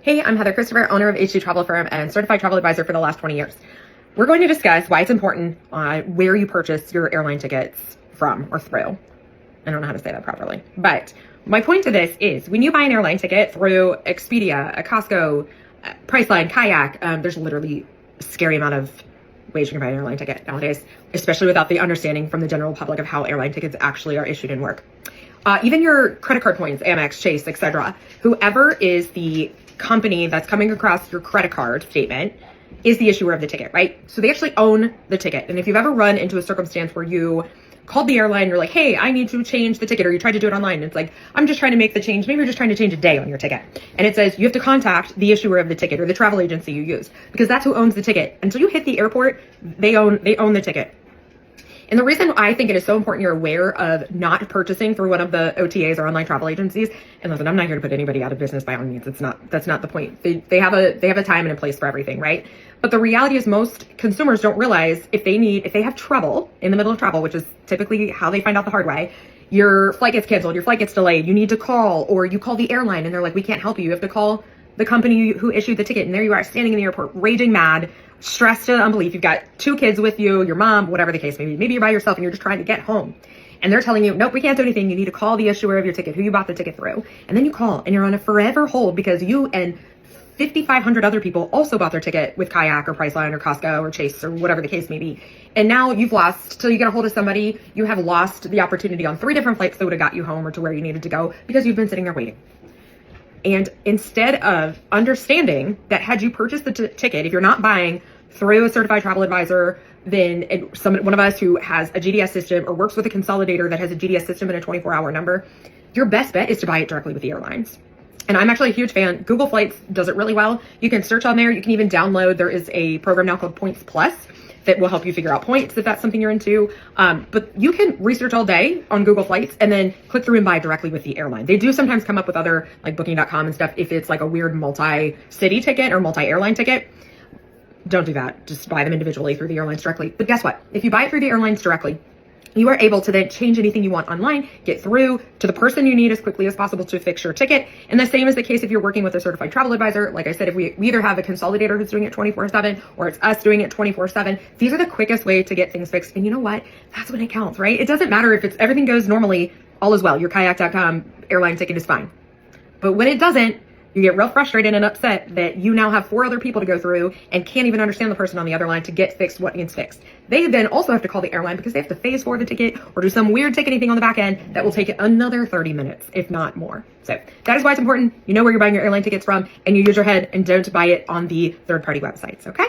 Hey, I'm Heather Christopher, owner of 𝗯𝘀cie travel and certified travel advisor for the last 20 years. We're going to discuss why it's important where you purchase your airline tickets from or through. I don't know how to say that properly. But my point to this is when you buy an airline ticket through Expedia, Costco, Priceline, Kayak, there's literally a scary amount of ways you can buy an airline ticket nowadays, especially without the understanding from the general public of how airline tickets actually are issued and work. Even your credit card points, Amex, Chase, etc. Whoever is the company that's coming across your credit card statement is the issuer of the ticket, right? So they actually own the ticket. And if you've ever run into a circumstance where you called the airline, you're like, hey, I need to change the ticket, or you tried to do it online, and it's like, I'm just trying to make the change. Maybe you're just trying to change a day on your ticket. And it says you have to contact the issuer of the ticket or the travel agency you use, because that's who owns the ticket. Until you hit the airport, they own the ticket. And the reason I think it is so important you're aware of not purchasing through one of the OTAs or online travel agencies, and listen, I'm not here to put anybody out of business by all means. That's not the point. They have a time and a place for everything, right? But the reality is most consumers don't realize if they have trouble in the middle of travel, which is typically how they find out the hard way, your flight gets canceled, your flight gets delayed, you need to call, or you call the airline and they're like, we can't help you. You have to call the company who issued the ticket, and there you are standing in the airport, raging mad, stressed to unbelief. You've got two kids with you, your mom, whatever the case may be. Maybe you're by yourself and you're just trying to get home. And they're telling you, nope, we can't do anything. You need to call the issuer of your ticket, who you bought the ticket through. And then you call and you're on a forever hold because you and 5,500 other people also bought their ticket with Kayak or Priceline or Costco or Chase or whatever the case may be. And now you've lost, till you get a hold of somebody, you have lost the opportunity on 3 different flights that would have got you home or to where you needed to go because you've been sitting there waiting. And instead of understanding that had you purchased the ticket, if you're not buying through a certified travel advisor, then one of us who has a GDS system or works with a consolidator that has a GDS system and a 24-hour number, your best bet is to buy it directly with the airlines. And I'm actually a huge fan. Google Flights does it really well. You can search on there. You can even download. There is a program now called Points Plus that will help you figure out points if that's something you're into. But you can research all day on Google Flights and then click through and buy directly with the airline. They do sometimes come up with other, like Booking.com and stuff, if it's like a weird multi-city ticket or multi-airline ticket. Don't do that. Just buy them individually through the airlines directly. But guess what? If you buy it through the airlines directly, you are able to then change anything you want online, get through to the person you need as quickly as possible to fix your ticket. And the same is the case if you're working with a certified travel advisor. Like I said, if we either have a consolidator who's doing it 24/7 or it's us doing it 24/7, these are the quickest way to get things fixed. And you know what? That's when it counts, right? It doesn't matter if everything goes normally, all is well. Your kayak.com airline ticket is fine. But when it doesn't, you get real frustrated and upset that you now have 4 other people to go through and can't even understand the person on the other line to get fixed what needs fixed. They then also have to call the airline because they have to phase for the ticket or do some weird ticketing thing on the back end that will take another 30 minutes, if not more. So that is why it's important. You know where you're buying your airline tickets from and you use your head and don't buy it on the third-party websites, okay?